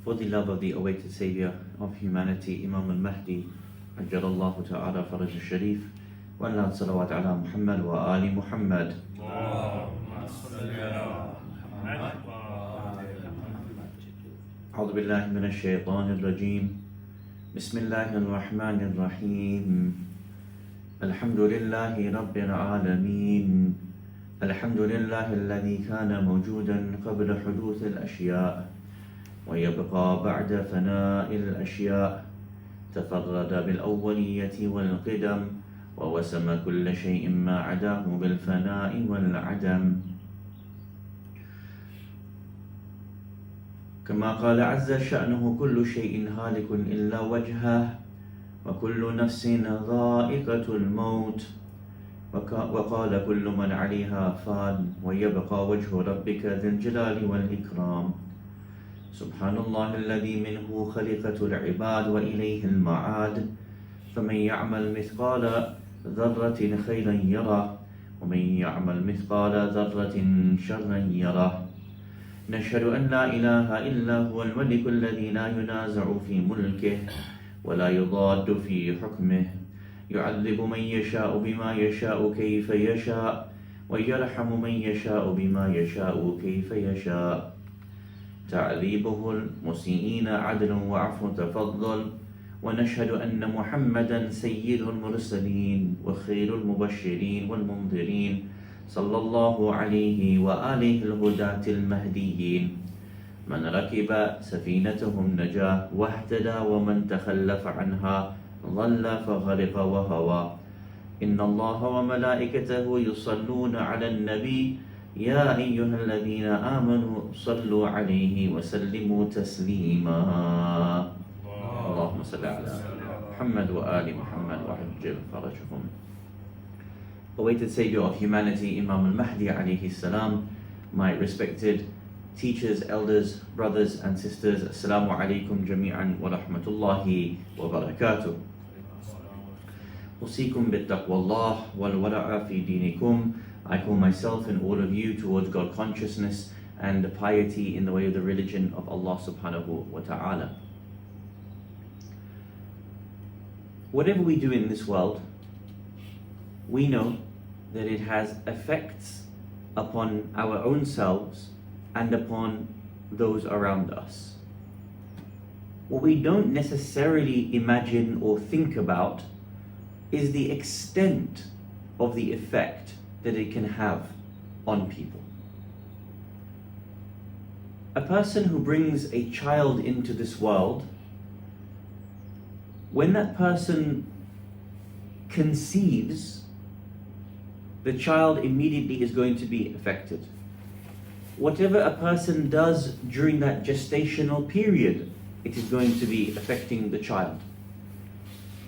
For the love of the awaited Saviour of humanity, Imam al-Mahdi, Ajjalallahu ta'ala faraj al-Sharif, wa Allah salawat ala Muhammad wa ali Muhammad. أعوذ بالله من الشيطان الرجيم بسم الله الرحمن الرحيم الحمد لله رب العالمين الحمد لله الذي كان موجودا قبل حدوث الأشياء ويبقى بعد فناء الأشياء تفرد بالأولية والقدم ووسم كل شيء ما عداه بالفناء والعدم كما قال عز شأنه كل شيء هالك إلا وجهه وكل نفس ذائقة الموت وقال كل من عليها فان ويبقى وجه ربك ذي الجلال والإكرام سبحان الله الذي منه خلقة العباد وإليه المعاد فمن يعمل مثقال ذرة خيرا يره ومن يعمل مثقال ذرة شرا يره نشهد أن لا إله إلا هو الملك الذي لا ينازع في ملكه ولا يضاد في حكمه يعذب من يشاء بما يشاء كيف يشاء ويرحم من يشاء بما يشاء كيف يشاء تعذيبه المسيئين عدل وعفو تفضل ونشهد أن محمدا سيد المرسلين وخير المبشرين والمنذرين صلى الله عليه وآله الهداة المهديين من ركب سفينتهم نجا واهتدى ومن تخلف عنها ضل فغرق وهوى إن الله وملائكته يصلون على النبي يا أيها الذين آمنوا صلوا عليه وسلموا تسليما اللهم صل على محمد وآل محمد وعجل فرجهم. Awaited Saviour of humanity, Imam al-Mahdi alayhi salam, my respected teachers, elders, brothers and sisters, Assalamu alaikum jami'an wa rahmatullahi wa barakatuh. Usikum bittaqwallah wal wara'a fi dinikum. I call myself and all of you towards God consciousness and piety in the way of the religion of Allah subhanahu wa ta'ala. Whatever we do in this world, we know that it has effects upon our own selves and upon those around us. What we don't necessarily imagine or think about is the extent of the effect that it can have on people. A person who brings a child into this world, when that person conceives, the child immediately is going to be affected. Whatever a person does during that gestational period, it is going to be affecting the child.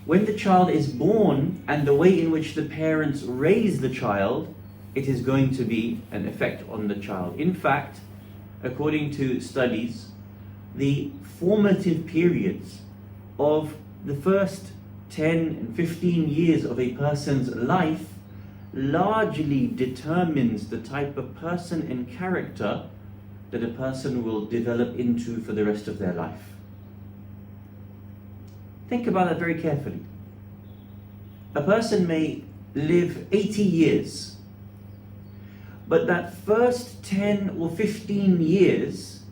When the child is born and the way in which the parents raise the child, it is going to be an effect on the child. In fact, according to studies, the formative periods of the first 10 and 15 years of a person's life largely determines the type of person and character that a person will develop into for the rest of their life. Think about that very carefully. A person may live 80 years, but that first 10 or 15 years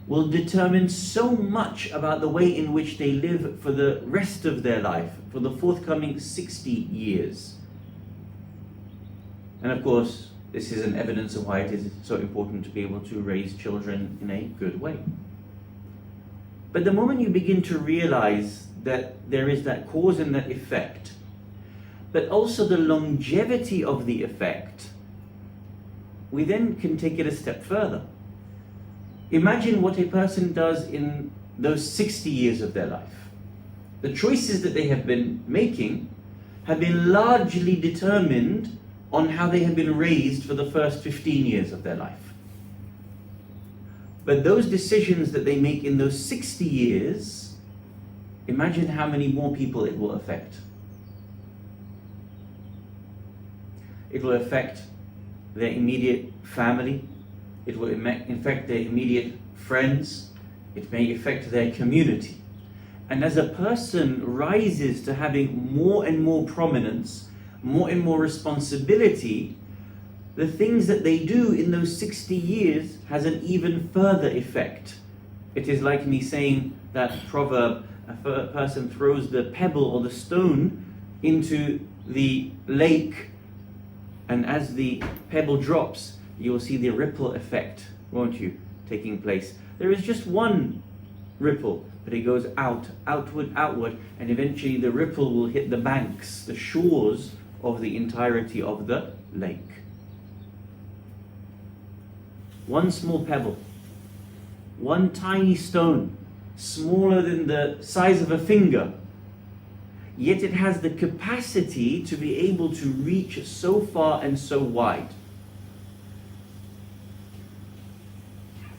will determine so much about the way in which they live for the rest of their life, for the forthcoming 60 years. And of course, this is an evidence of why it is so important to be able to raise children in a good way. But the moment you begin to realize that there is that cause and that effect, but also the longevity of the effect, we then can take it a step further. Imagine what a person does in those 60 years of their life. The choices that they have been making have been largely determined on how they have been raised for the first 15 years of their life. But those decisions that they make in those 60 years, imagine how many more people it will affect. It will affect their immediate family. It will affect their immediate friends. It may affect their community. And as a person rises to having more and more prominence, more and more responsibility, the things that they do in those 60 years has an even further effect. It is like me saying that proverb, a person throws the pebble or the stone into the lake, and as the pebble drops, you will see the ripple effect, won't you, taking place. There is just one ripple, but it goes outward, and eventually the ripple will hit the banks, the shores of the entirety of the lake. One small pebble, one tiny stone, smaller than the size of a finger, yet it has the capacity to be able to reach so far and so wide.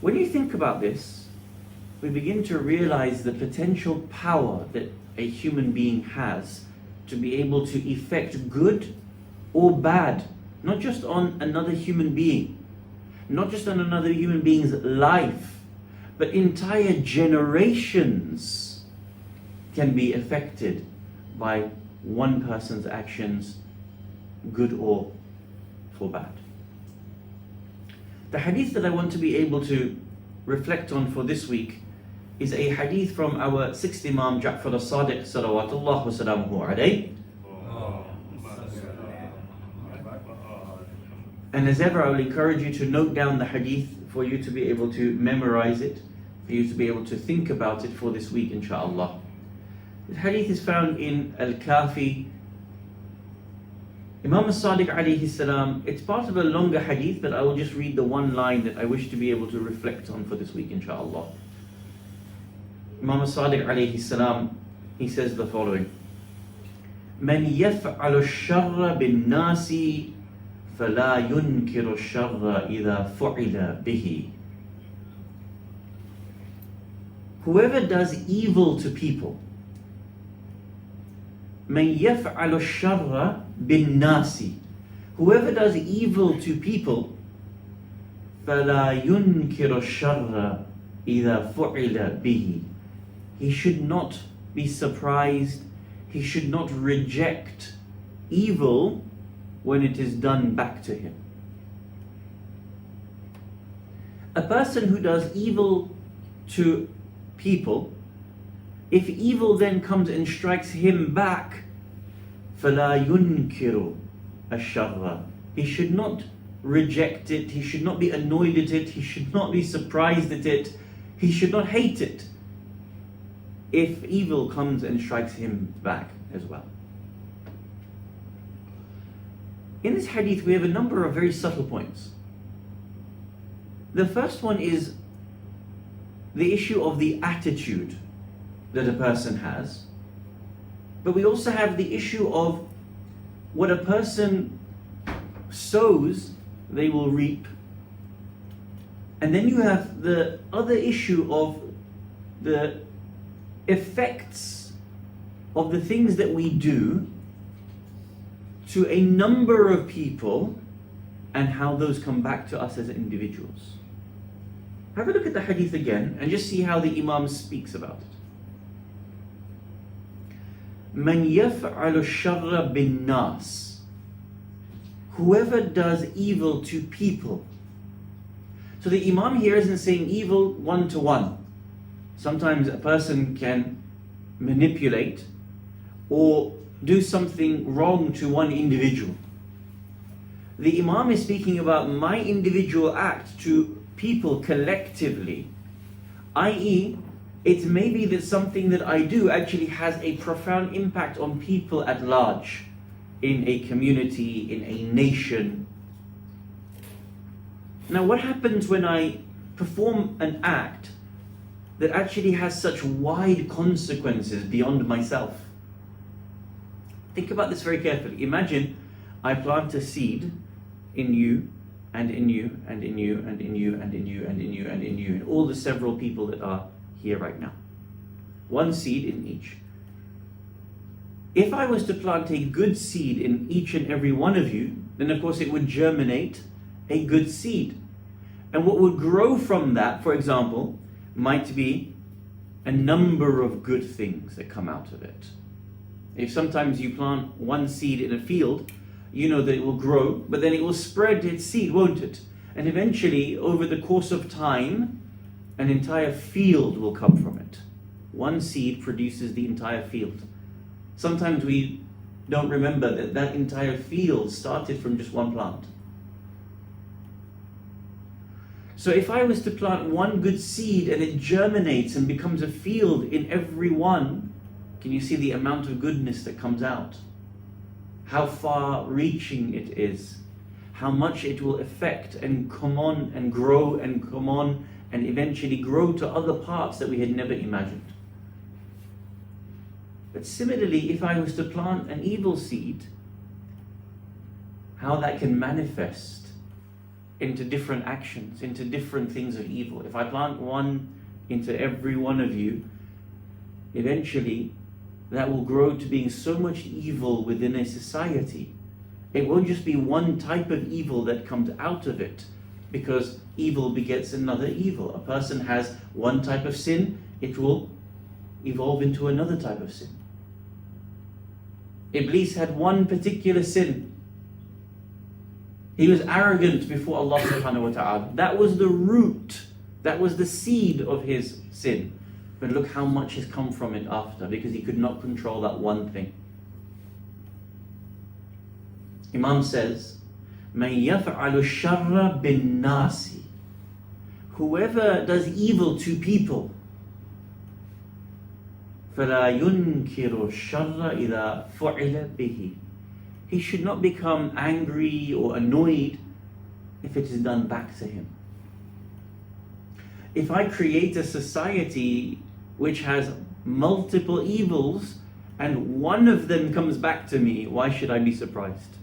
When you think about this, we begin to realize the potential power that a human being has to be able to effect good or bad, not just on another human being, not just on another human being's life, but entire generations can be affected by one person's actions, good or for bad. The hadith that I want to be able to reflect on for this week is a hadith from our sixth Imam Jaffer Ladak, salawatullah wa salamuhu alayhi. And as ever, I will encourage you to note down the hadith for you to be able to memorize it, for you to be able to think about it for this week, inshaAllah. The hadith is found in Al-Kafi. Imam As-Sadiq alayhi salam, it's part of a longer hadith, but I will just read the one line that I wish to be able to reflect on for this week, inshaAllah. Imam As-Sadiq alayhi salam, he says the following: Man yaf'alu ash-sharra bin-nasi فلا ينكر الشر إذا فعل به. Whoever does evil to people, من يفعل الشر بالناس, whoever does evil to people, فلا ينكر الشر إذا فعل به. He should not be surprised, he should not reject evil when it is done back to him. A person who does evil to people, if evil then comes and strikes him back, فَلَا يُنْكِرُ الشَّرَّ, he should not reject it, he should not be annoyed at it, he should not be surprised at it, he should not hate it if evil comes and strikes him back as well. In this hadith, we have a number of very subtle points. The first one is the issue of the attitude that a person has. But we also have the issue of what a person sows, they will reap. And then you have the other issue of the effects of the things that we do to a number of people and how those come back to us as individuals. Have a look at the hadith again and just see how the Imam speaks about it. Man yaf'alu ash-sharra bin-nas, whoever does evil to people. So the Imam here isn't saying evil one-to-one. Sometimes a person can manipulate or do something wrong to one individual. The Imam is speaking about my individual act to people collectively, i.e., it may be that something that I do actually has a profound impact on people at large, in a community, in a nation. Now, what happens when I perform an act that actually has such wide consequences beyond myself? Think about this very carefully. Imagine I plant a seed in you, and in you, and in you, and in you, and in you, and in you, and in you, and all the several people that are here right now. One seed in each. If I was to plant a good seed in each and every one of you, then of course it would germinate a good seed. And what would grow from that, for example, might be a number of good things that come out of it. If sometimes you plant one seed in a field, you know that it will grow, but then it will spread its seed, won't it? And eventually, over the course of time, an entire field will come from it. One seed produces the entire field. Sometimes we don't remember that that entire field started from just one plant. So if I was to plant one good seed and it germinates and becomes a field in every one, can you see the amount of goodness that comes out? How far-reaching it is. How much it will affect and come on and grow and come on and eventually grow to other parts that we had never imagined. But similarly, if I was to plant an evil seed, how that can manifest into different actions, into different things of evil. If I plant one into every one of you, eventually that will grow to being so much evil within a society. It won't just be one type of evil that comes out of it, because evil begets another evil. A person has one type of sin, it will evolve into another type of sin. Iblis had one particular sin. He was arrogant before Allah subhanahu wa ta'ala. That was the root, that was the seed of his sin. But look how much has come from it after, because he could not control that one thing. Imam says, مَنْ يَفْعَلُ الشَّرَّ بِالنَّاسِ, whoever does evil to people, فَلَا يُنْكِرُ الشَّرَّ إِذَا فُعِلَ بِهِ, he should not become angry or annoyed if it is done back to him. If I create a society which has multiple evils and one of them comes back to me, why should I be surprised?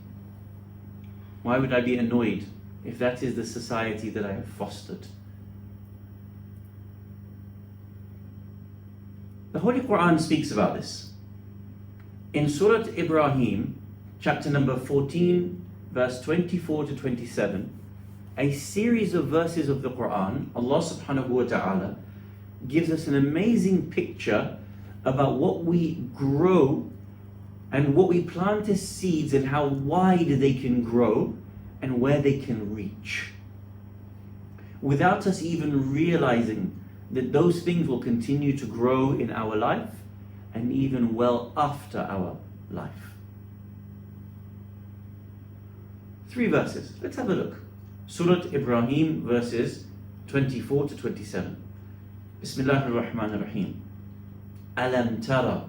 Why would I be annoyed if that is the society that I have fostered? The Holy Quran speaks about this. In Surah Ibrahim, chapter number 14, verse 24 to 27, a series of verses of the Quran, Allah subhanahu wa ta'ala gives us an amazing picture about what we grow and what we plant as seeds and how wide they can grow and where they can reach, without us even realizing that those things will continue to grow in our life and even well after our life. 3 verses. Let's have a look. Surah Ibrahim, verses 24 to 27. Bismillah ar-Rahman ar-Rahim. Alam tara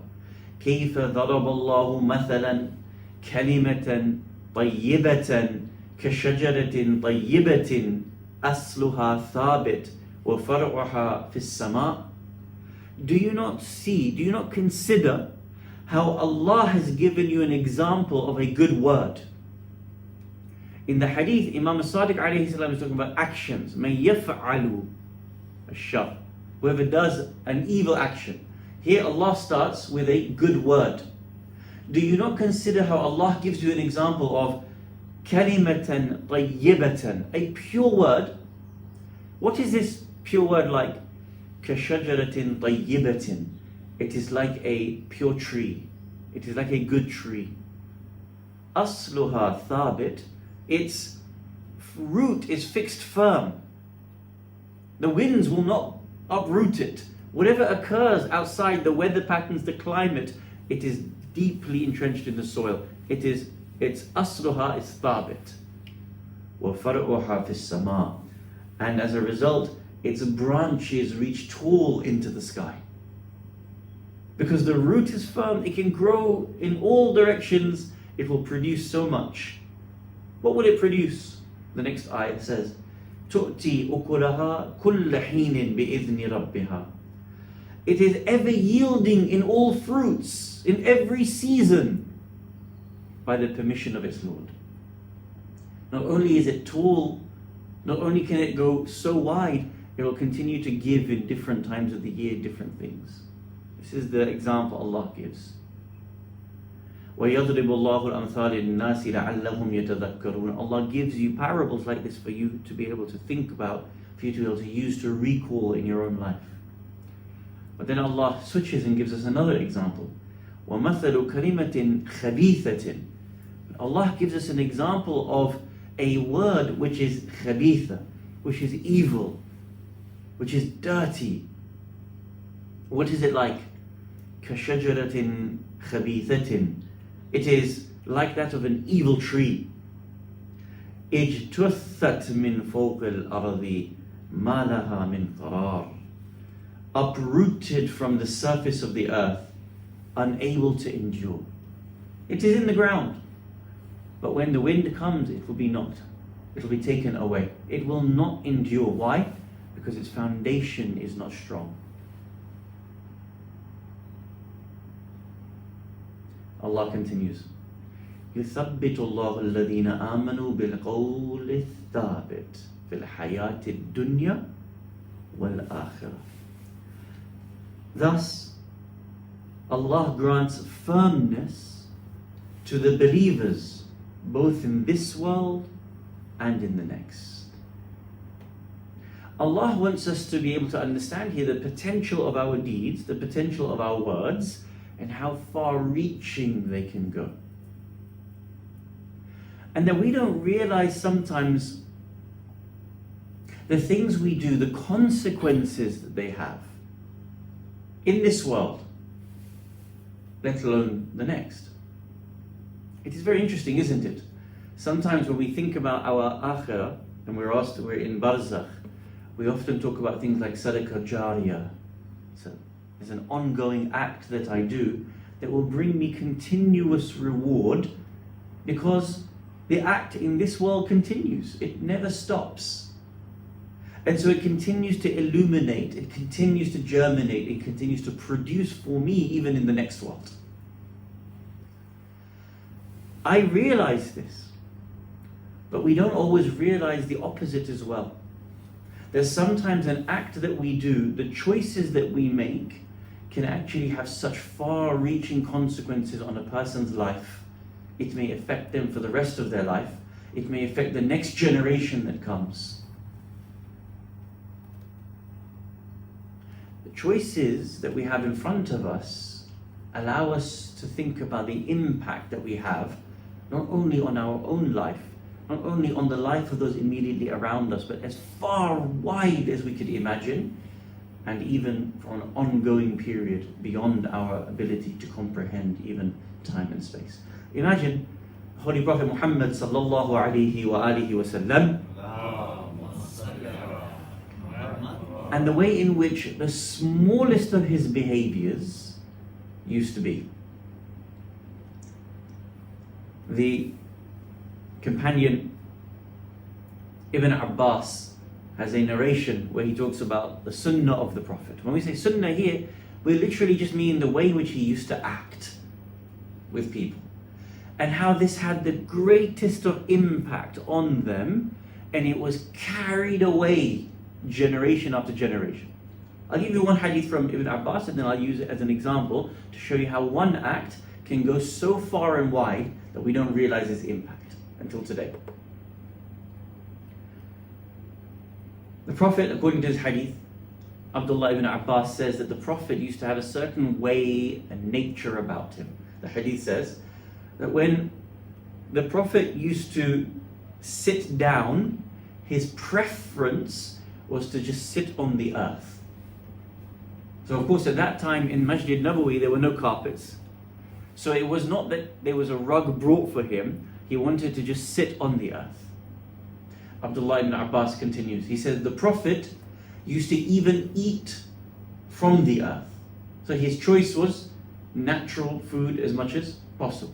kayfa daraba Allahu mathalan kalimatan tayyibatan kashajaratin tayyibatin asluha thabit wa far'uha fis sama'. Do you not see, do you not consider how Allah has given you an example of a good word? In the hadith, Imam Sadiq alayhi salam is talking about actions. مَنْ يَفْعَلُ الشَّرْ, whoever does an evil action. Here Allah starts with a good word. Do you not consider how Allah gives you an example of kalimatan tayyibatan, a pure word? What is this pure word like? Kashajaratin tayyibatin. It is like a pure tree. It is like a good tree. Asluha thabit. Its root is fixed firm. The winds will not uproot it. Whatever occurs outside, the weather patterns, the climate, it is deeply entrenched in the soil. Its asluha is thabit. Wa far'uha fis sama'. And as a result, its branches reach tall into the sky. Because the root is firm, it can grow in all directions, it will produce so much. What will it produce? The next ayah says, تُؤْتِي أُكُلَهَا كُلَّ حِينٍ بِإِذْنِ رَبِّهَا. It is ever yielding in all fruits, in every season, by the permission of its Lord. Not only is it tall, not only can it go so wide, it will continue to give in different times of the year different things. This is the example Allah gives. وَيَضْرِبُ اللَّهُ الْأَمْثَالِ لِلنَّاسِ لَعَلَّهُمْ يَتَذَكَّرُونَ. Allah gives you parables like this for you to be able to think about for you to be able to use to recall in your own life. But then Allah switches and gives us another example. وَمَثَلُ كَلِمَةٍ خَبِيثَةٍ. Allah gives us an example of a word which is khabitha, which is evil, which is dirty. What is it like? كَشَجَرَةٍ خَبِيثَةٍ. It is like that of an evil tree. اجتثت من فوق الأرض ما لها من قرار. Uprooted from the surface of the earth, unable to endure. It is in the ground, but when the wind comes, it will be knocked. It will be taken away. It will not endure. Why? Because its foundation is not strong. Allah continues. يثبت الله الذين آمنوا بالقول الثابت في الحياة الدنيا والآخرة. Thus, Allah grants firmness to the believers both in this world and in the next. Allah wants us to be able to understand here the potential of our deeds, the potential of our words, and how far-reaching they can go. And that we don't realize sometimes the things we do, the consequences that they have in this world, let alone the next. It is very interesting, isn't it? Sometimes when we think about our akhirah and we're asked, we're in barzakh, we often talk about things like sadaqah jariyah. So it's an ongoing act that I do that will bring me continuous reward because the act in this world continues. It never stops. And so it continues to illuminate, it continues to germinate, it continues to produce for me even in the next world. I realize this, but we don't always realize the opposite as well. There's sometimes an act that we do, the choices that we make can actually have such far-reaching consequences on a person's life. It may affect them for the rest of their life. It may affect the next generation that comes. The choices that we have in front of us allow us to think about the impact that we have, not only on our own life, not only on the life of those immediately around us, but as far wide as we could imagine, and even for an ongoing period beyond our ability to comprehend even time and space. Imagine Holy Prophet Muhammad sallallahu alaihi wasallam and the way in which the smallest of his behaviors used to be. The companion Ibn Abbas has a narration where he talks about the sunnah of the Prophet. When we say sunnah here, we literally just mean the way in which he used to act with people, and how this had the greatest of impact on them, and it was carried away generation after generation. I'll give you one hadith from Ibn Abbas, and then I'll use it as an example to show you how one act can go so far and wide that we don't realize its impact until today. The Prophet, according to his hadith, Abdullah ibn Abbas says that the Prophet used to have a certain way and nature about him. The hadith says that when the Prophet used to sit down, his preference was to just sit on the earth. So of course at that time in Masjid Nabawi there were no carpets. So it was not that there was a rug brought for him, he wanted to just sit on the earth. Abdullah ibn Abbas continues, he says the Prophet used to even eat from the earth. So his choice was natural food as much as possible.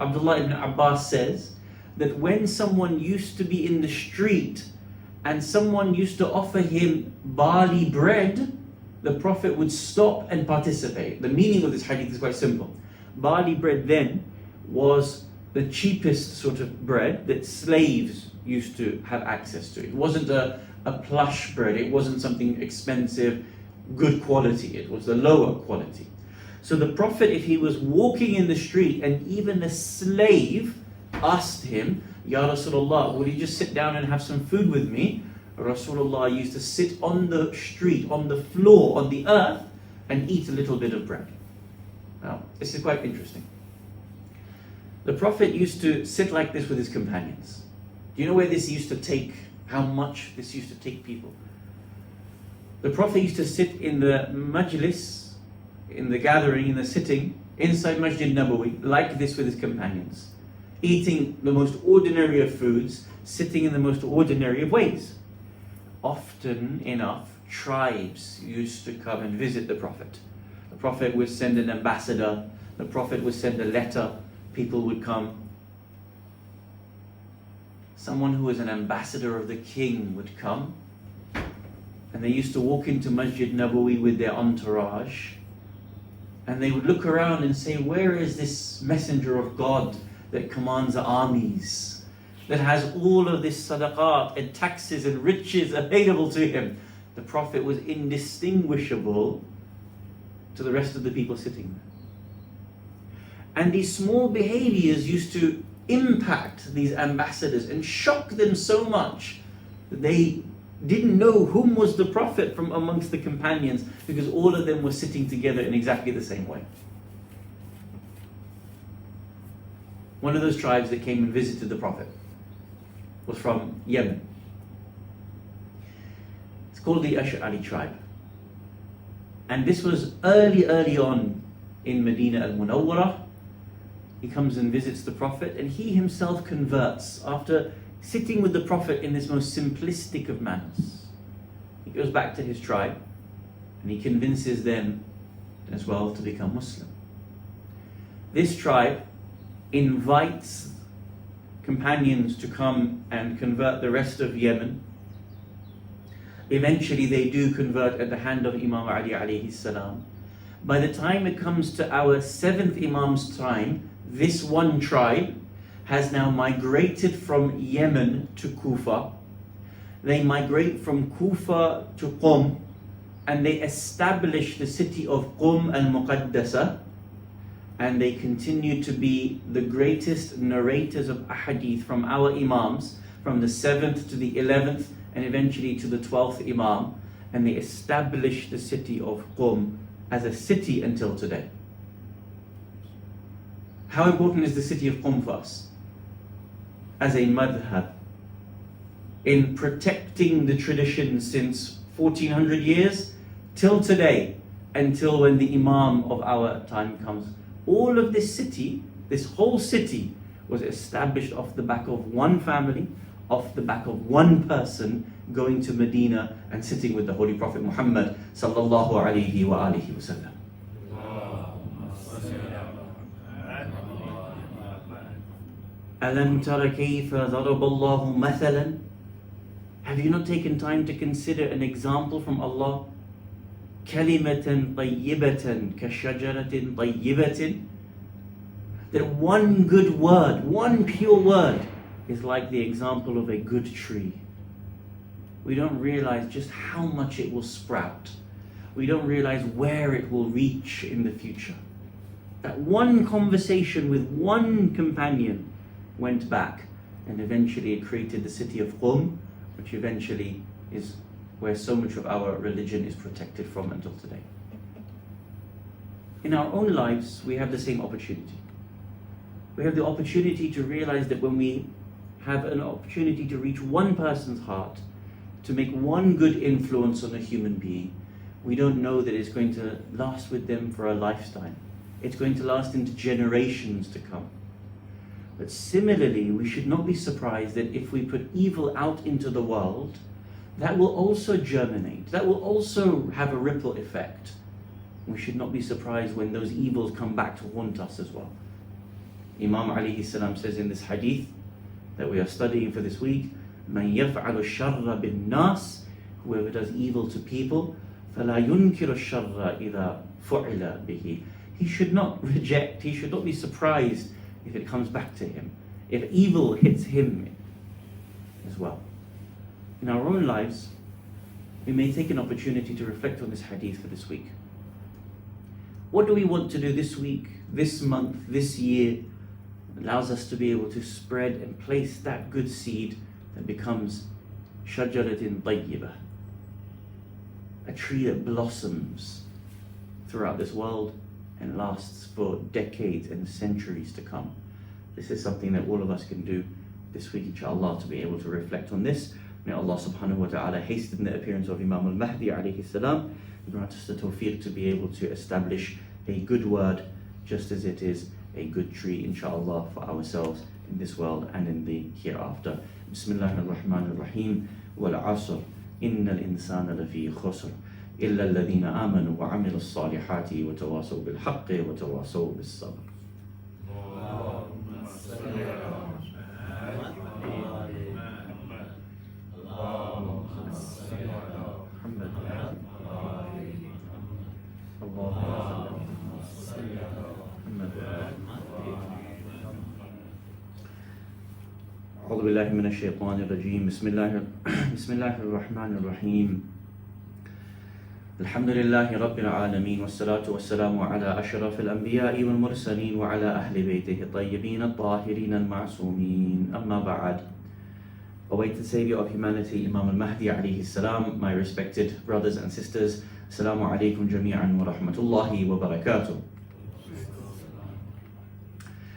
Abdullah ibn Abbas says that when someone used to be in the street and someone used to offer him barley bread, the Prophet would stop and participate. The meaning of this hadith is quite simple. Barley bread then was the cheapest sort of bread that slaves used to have access to. It wasn't a plush bread, it wasn't something expensive, good quality, it was the lower quality. So the Prophet, if he was walking in the street and even a slave asked him, Ya Rasulullah, will you just sit down and have some food with me? Rasulullah used to sit on the street, on the floor, on the earth, and eat a little bit of bread. Now, this is quite interesting. The Prophet used to sit like this with his companions. Do you know where this used to take, how much this used to take people? The Prophet used to sit in the majlis, in the gathering, in the sitting, inside Masjid Nabawi, like this with his companions, eating the most ordinary of foods, sitting in the most ordinary of ways. Often enough, tribes used to come and visit the Prophet. The Prophet would send an ambassador, the Prophet would send a letter, people would come. Someone who was an ambassador of the king would come, and they used to walk into Masjid Nabawi with their entourage, and they would look around and say, where is this messenger of God that commands armies, that has all of this sadaqat and taxes and riches available to him? The Prophet was indistinguishable to the rest of the people sitting there. And these small behaviors used to impact these ambassadors and shock them so much that they didn't know whom was the Prophet from amongst the companions, because all of them were sitting together in exactly the same way. One of those tribes that came and visited the Prophet was from Yemen. It's called the Ash'ari tribe. And this was early on in Medina al-Munawwarah. He comes and visits the Prophet, and he himself converts after sitting with the Prophet in this most simplistic of manners. He goes back to his tribe and he convinces them as well to become Muslim. This tribe invites companions to come and convert the rest of Yemen. Eventually they do convert at the hand of Imam Ali alayhi salam. By the time it comes to our 7th Imam's time, this one tribe has now migrated from Yemen to Kufa. They migrate from Kufa to Qum, and they establish the city of Qum al-Muqaddasa, and they continue to be the greatest narrators of Ahadith from our Imams, from the 7th to the 11th, and eventually to the 12th Imam, and they establish the city of Qum as a city until today. How important is the city of Qum for us? As a madhab, in protecting the tradition since 1400 years till today, until when the Imam of our time comes. All of this city, this whole city, was established off the back of one family, off the back of one person going to Medina and sitting with the Holy Prophet Muhammad sallallahu alayhi wa alihi wa sallam. أَلَمْ تَرَ كَيْفَ ضَرَبَ اللَّهُ مَثَلًا? Have you not taken time to consider an example from Allah? كَلِمَةً طَيِّبَةً كَشَجَرَةٍ طَيِّبَةٍ. That one good word, one pure word, is like the example of a good tree. We don't realize just how much it will sprout. We don't realize where it will reach in the future. That one conversation with one companion went back, and eventually it created the city of Qum, which eventually is where so much of our religion is protected from until today. In our own lives, we have the same opportunity. We have the opportunity to realize that when we have an opportunity to reach one person's heart, to make one good influence on a human being, we don't know that it's going to last with them for a lifetime. It's going to last into generations to come. But similarly, we should not be surprised that if we put evil out into the world, that will also germinate, that will also have a ripple effect. We should not be surprised when those evils come back to haunt us as well. Imam alayhi salam says in this hadith that we are studying for this week, مَنْ يَفْعَلُ الشَّرَّ بِالنَّاسِ, whoever does evil to people, فَلَا يُنْكِرُ الشَّرَّ إِذَا فُعِلَ بِهِ. He should not reject, he should not be surprised if it comes back to him, if evil hits him as well. In our own lives, we may take an opportunity to reflect on this hadith for this week. What do we want to do this week, this month, this year, that allows us to be able to spread and place that good seed that becomes شجرة طيبة, a tree that blossoms throughout this world and lasts for decades and centuries to come. This is something that all of us can do this week, inshallah, to be able to reflect on this. May Allah subhanahu wa ta'ala hasten the appearance of Imam al-Mahdi alayhi salam, and grant us the tawfiq to be able to establish a good word, just as it is a good tree, inshallah, for ourselves in this world and in the hereafter. Bismillah ar-Rahman ar-Rahim. Wal asr, innal insana lafi khusr, illa alladhina amanu wa amilu as-salihati wa tawasaw bil haqqi wa tawasaw bis sabr. أعوذ بالله من الشيطان الرجيم بسم الله الرحمن الرحيم الحمد لله رب العالمين والصلاة والسلام على أشرف الأنبياء والمرسلين وعلى أهل بيته الطيبين الطاهرين المعصومين أما بعد. Awaited Savior of humanity, Imam al-Mahdi alayhi salam, my respected brothers and sisters, Assalamu alaikum jami'an wa rahmatullahi wa barakatuh.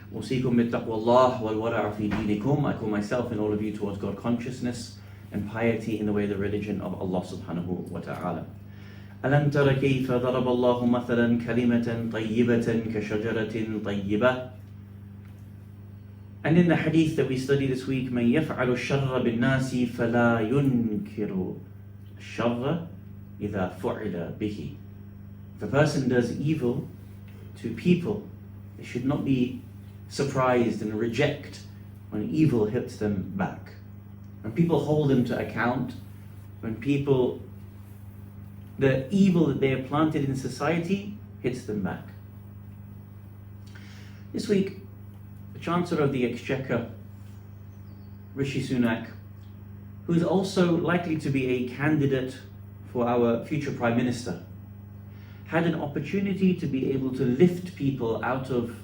أوصيكم بالتقوى الله والورع في دينكم. I call myself and all of you towards God consciousness and piety in the way of the religion of Allah subhanahu wa ta'ala. ألم تر كيف ضرب الله مثلا كلمة طيبة كشجرة طيبة. And in the hadith that we study this week, من يفعل الشر بالناس فلا ينكر الشر إذا فعل به. If a person does evil to people, they should not be surprised and reject when evil hits them back. When people hold them to account, when the evil that they have planted in society hits them back. This week, the Chancellor of the Exchequer, Rishi Sunak, who is also likely to be a candidate for our future Prime Minister, had an opportunity to be able to lift people out of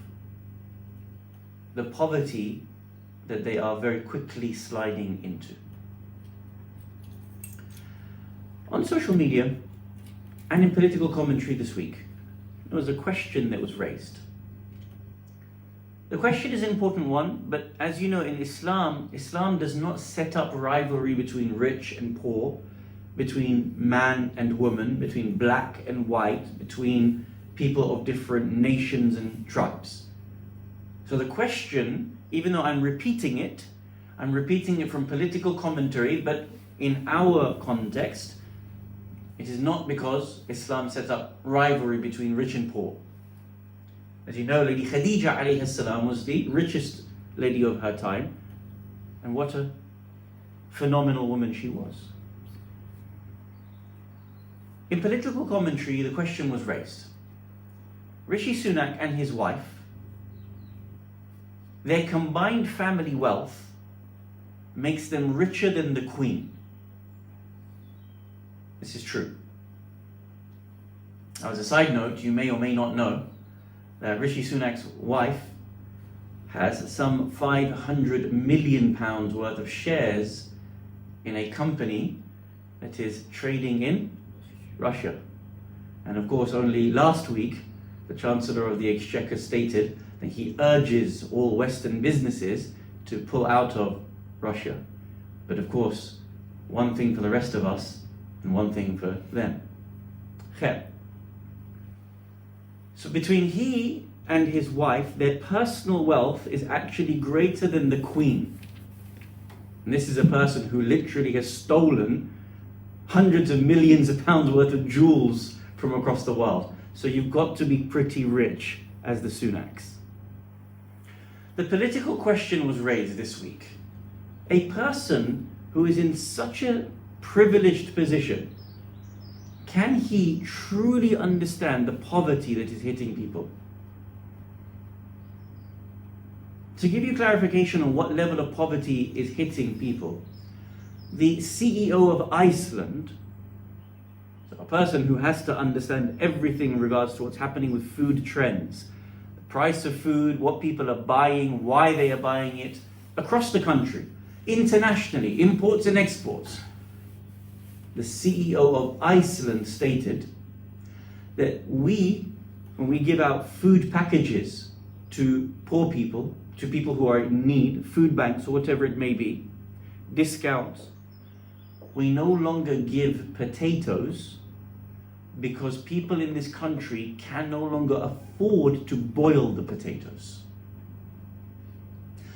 the poverty that they are very quickly sliding into. On social media and in political commentary this week, there was a question that was raised. The question is an important one, but as you know, in Islam does not set up rivalry between rich and poor, between man and woman, between black and white, between people of different nations and tribes. So the question, even though I'm repeating it from political commentary, but in our context, it is not because Islam sets up rivalry between rich and poor. As you know, Lady Khadija alayhi salam was the richest lady of her time, and what a phenomenal woman she was. In political commentary, the question was raised. Rishi Sunak and his wife, their combined family wealth makes them richer than the Queen. This is true. Now, as a side note, you may or may not know that Rishi Sunak's wife has some £500 million worth of shares in a company that is trading in Russia. And of course, only last week, the Chancellor of the Exchequer stated that he urges all Western businesses to pull out of Russia. But of course, one thing for the rest of us and one thing for them. Khair. So between he and his wife, their personal wealth is actually greater than the Queen. And this is a person who literally has stolen hundreds of millions of pounds worth of jewels from across the world. So you've got to be pretty rich as the Sunaks. The political question was raised this week. A person who is in such a privileged position, can he truly understand the poverty that is hitting people? To give you clarification on what level of poverty is hitting people, the CEO of Iceland, so a person who has to understand everything in regards to what's happening with food trends, the price of food, what people are buying, why they are buying it, across the country, internationally, imports and exports. the CEO of Iceland, stated that when we give out food packages to poor people, to people who are in need, food banks or whatever it may be, discounts, we no longer give potatoes because people in this country can no longer afford to boil the potatoes.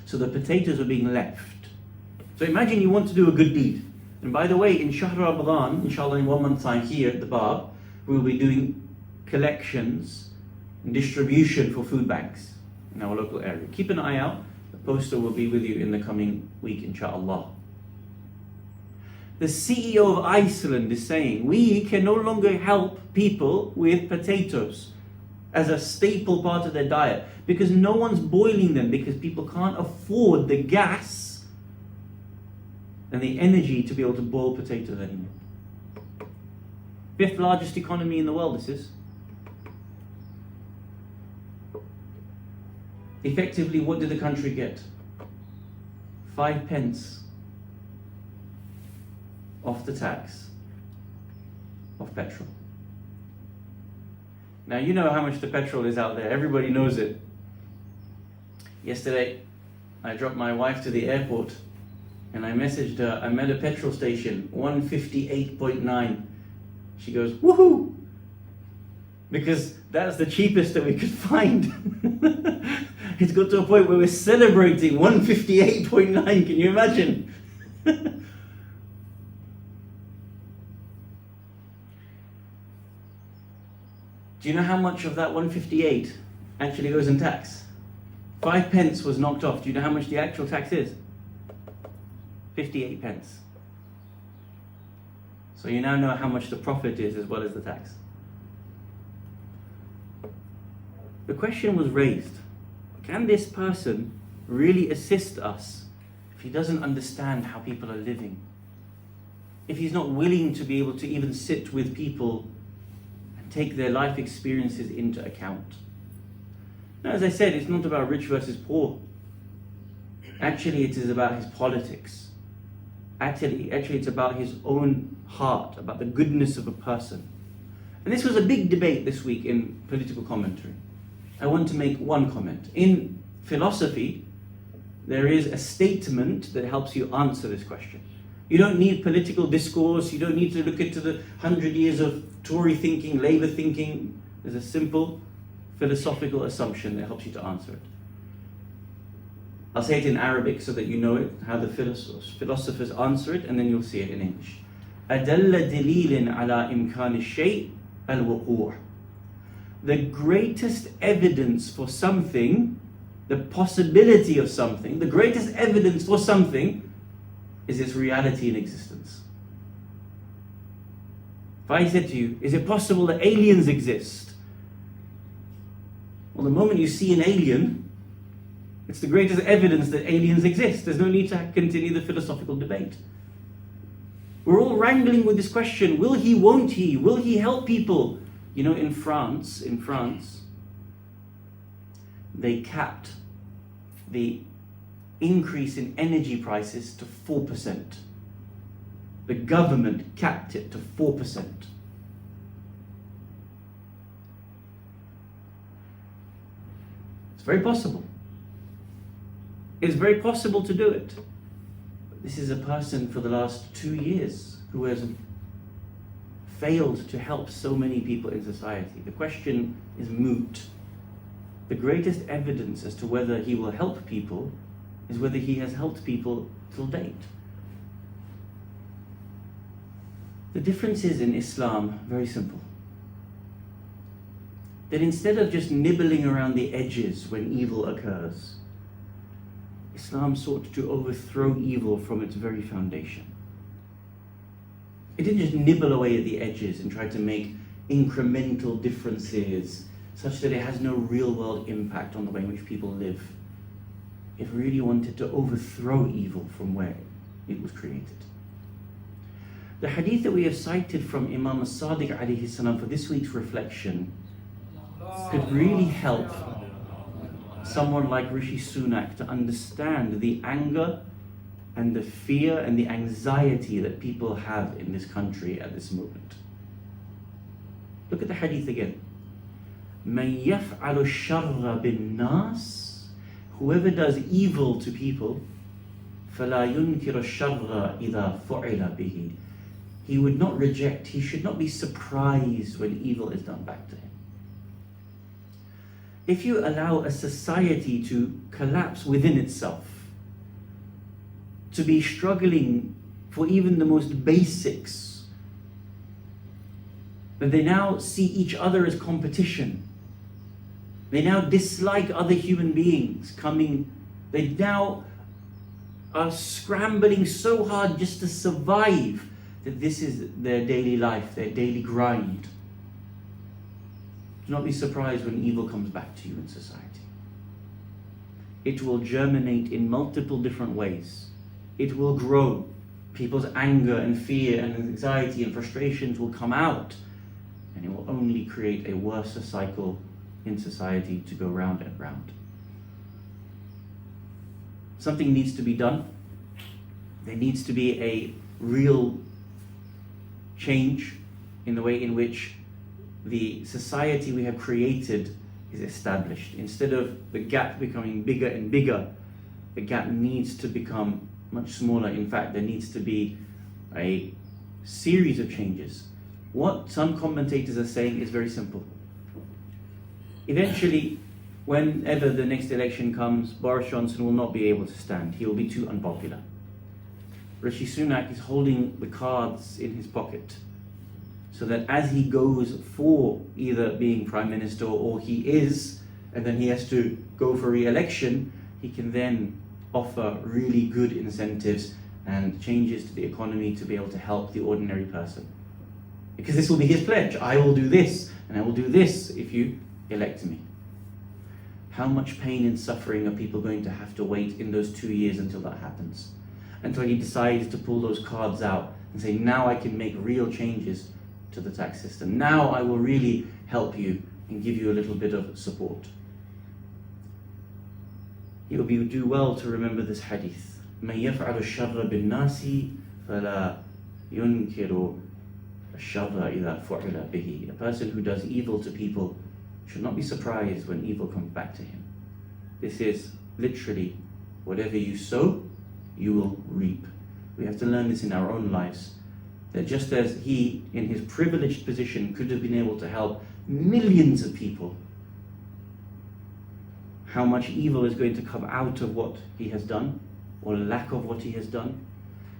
So the potatoes are being left. So imagine you want to do a good deed. And by the way, in Shahr Ramadan, inshallah in 1 month's time here at the Bab, we will be doing collections and distribution for food banks in our local area. Keep an eye out. The poster will be with you in the coming week, inshallah. The CEO of Iceland is saying, we can no longer help people with potatoes as a staple part of their diet because no one's boiling them, because people can't afford the gas and the energy to be able to boil potatoes anymore. 5th largest economy in the world, this is. Effectively, what did the country get? 5 pence off the tax of petrol. Now you know how much the petrol is out there. Everybody knows it. Yesterday, I dropped my wife to the airport and I messaged her, I'm at a petrol station, 158.9. She goes, woohoo! Because that's the cheapest that we could find. It's got to a point where we're celebrating 158.9. Can you imagine? Do you know how much of that 158 actually goes in tax? 5 pence was knocked off. Do you know how much the actual tax is? 58 pence. So you now know how much the profit is as well as the tax. The question was raised, can this person really assist us if he doesn't understand how people are living? If he's not willing to be able to even sit with people and take their life experiences into account? Now, as I said, it's not about rich versus poor. Actually, it is about his politics. Actually, it's about his own heart, about the goodness of a person. And this was a big debate this week in political commentary. I want to make one comment. In philosophy, there is a statement that helps you answer this question. You don't need political discourse. You don't need to look into the 100 years of Tory thinking, Labour thinking. There's a simple philosophical assumption that helps you to answer it. I'll say it in Arabic so that you know it, how the philosophers answer it, and then you'll see it in English. أدل دليل على إمكان الشيء الوقوع. The greatest evidence for something, the possibility of something, the greatest evidence for something is its reality in existence. If I said to you, is it possible that aliens exist? Well, the moment you see an alien, it's the greatest evidence that aliens exist. There's no need to continue the philosophical debate. We're all wrangling with this question, will he, won't he? Will he help people? You know, in France, they capped the increase in energy prices to 4%. The government capped it to 4%. It's very possible. It's very possible to do it. But this is a person for the last 2 years who has failed to help so many people in society. The question is moot. The greatest evidence as to whether he will help people is whether he has helped people till date. The difference is in Islam very simple. That instead of just nibbling around the edges when evil occurs, Islam sought to overthrow evil from its very foundation. It didn't just nibble away at the edges and try to make incremental differences such that it has no real world impact on the way in which people live. It really wanted to overthrow evil from where it was created. The hadith that we have cited from Imam as-Sadiq alayhi salam for this week's reflection could really help someone like Rishi Sunak to understand the anger and the fear and the anxiety that people have in this country at this moment. Look at the hadith again. مَنْ يَفْعَلُ الشَّرَّ بِالنَّاسِ, whoever does evil to people, فَلَا يُنْكِرُ الشَّرَّ إِذَا فُعِلَ بِهِ, he would not reject, he should not be surprised when evil is done back to him. If you allow a society to collapse within itself, to be struggling for even the most basics, that they now see each other as competition, they now dislike other human beings coming, they now are scrambling so hard just to survive, that this is their daily life, their daily grind. Do not be surprised when evil comes back to you in society. It will germinate in multiple different ways. It will grow. People's anger and fear and anxiety and frustrations will come out, and it will only create a worse cycle in society to go round and round. Something needs to be done. There needs to be a real change in the way in which the society we have created is established. Instead of the gap becoming bigger and bigger, the gap needs to become much smaller. In fact, there needs to be a series of changes. What some commentators are saying is very simple. Eventually, whenever the next election comes, Boris Johnson will not be able to stand. He will be too unpopular. Rishi Sunak is holding the cards in his pocket, so that as he goes for either being Prime Minister or he is, and then he has to go for re-election, he can then offer really good incentives and changes to the economy to be able to help the ordinary person. Because this will be his pledge. I will do this, and I will do this if you elect me. How much pain and suffering are people going to have to wait in those 2 years until that happens? Until he decides to pull those cards out and say, now I can make real changes to the tax system. Now I will really help you and give you a little bit of support. You will do well to remember this hadith. مَنْ يَفْعَلُ الشَّرَّ بِالنَّاسِ فَلَا يُنْكِرُ الشَّرَّ إِذَا فُعِلَ بِهِ. A person who does evil to people should not be surprised when evil comes back to him. This is literally, whatever you sow, you will reap. We have to learn this in our own lives. That just as he, in his privileged position, could have been able to help millions of people, how much evil is going to come out of what he has done, or lack of what he has done.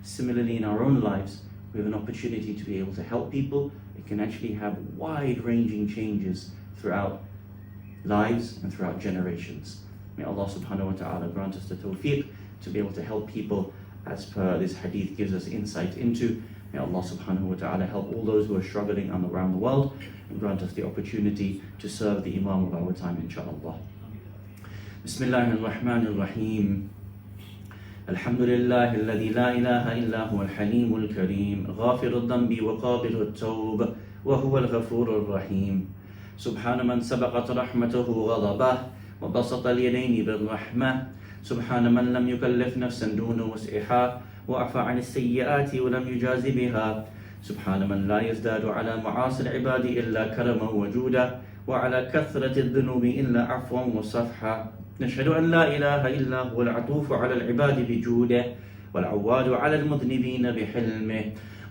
Similarly, in our own lives, we have an opportunity to be able to help people. It can actually have wide-ranging changes throughout lives and throughout generations. May Allah subhanahu wa ta'ala grant us the tawfiq to be able to help people as per this hadith gives us insight into. May Allah subhanahu wa ta'ala help all those who are struggling around the world and grant us the opportunity to serve the Imam of our time, inshaAllah. Bismillahir Rahmanir Rahim. Alhamdulillah alladhi la ilaha illa huwa al-halimul kareem, ghafirud dhanbi wa qabilud tawb, wa huwa al-ghafurur rahim. Subhana man sabaqat rahmatuhu ghadabah, wa basata al-yadayni bil-rahmah. سبحان من لم يكلف نفسا دون وسعها وعفى عن السيئات ولم يجاز بها. سبحان من لا يزداد على معاصي العباد إلا كرما وجودا وعلى كثرة الذنوب إلا عفوا وصفحا. نشهد أن لا إله إلا هو العطوف على العباد بجوده والعواد على المذنبين بحلمه.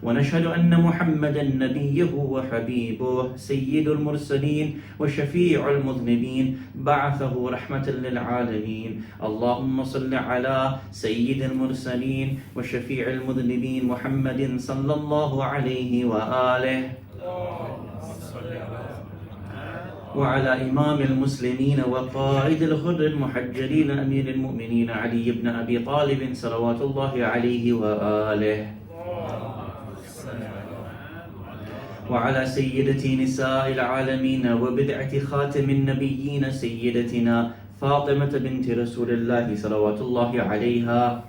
ونشهد أن محمدا نبيه وحبيبه سيد المرسلين وشفيع المذنبين بعثه رحمة للعالمين. اللهم صل على سيد المرسلين وشفيع المذنبين محمد صلى الله عليه وآله وعلى إمام المسلمين وقائد الغر المحجلين أمير المؤمنين علي بن أبي طالب صلوات الله عليه وآله وعلى سيدة نساء العالمين وبدعة خاتم النبيين سيدتنا فاطمة بنت رسول الله صلوات الله عليها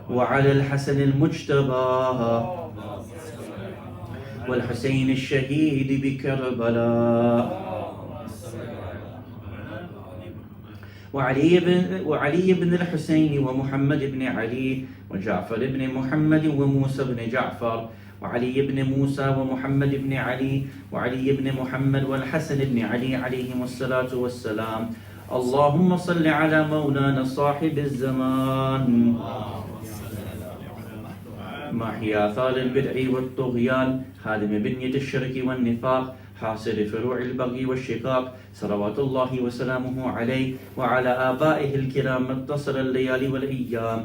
وعلى الحسن المجتبى والحسين الشهيد بكربلاء وعلي بن الحسين ومحمد بن علي وجعفر بن محمد وموسى بن جعفر وعلي بن موسى ومحمد بن علي وعلي بن محمد والحسن بن علي عليهم الصلاة والسلام. اللهم صل على مولانا صاحب الزمان محي آثار البدع والطغيان هادم بنية الشرك والنفاق حاصر فروع البغي والشقاق صلوات الله وسلامه عليه وعلى آبائه الكرام متصل الليالي والأيام.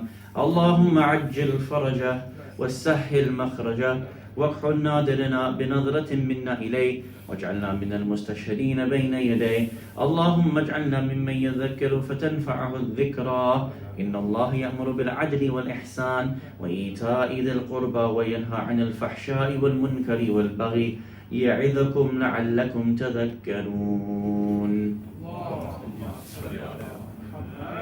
اللهم عجل فرجه وسهل مخرجه واكحل نادرنا بنظرة منا إليه واجعلنا من المستشهدين بين يديه. اللهم اجعلنا ممن يذكر فتنفعه الذكرى. إن الله يأمر بالعدل والإحسان وإيتاء ذي القربى وينهى عن الفحشاء والمنكر والبغي يعظكم لعلكم تذكرون.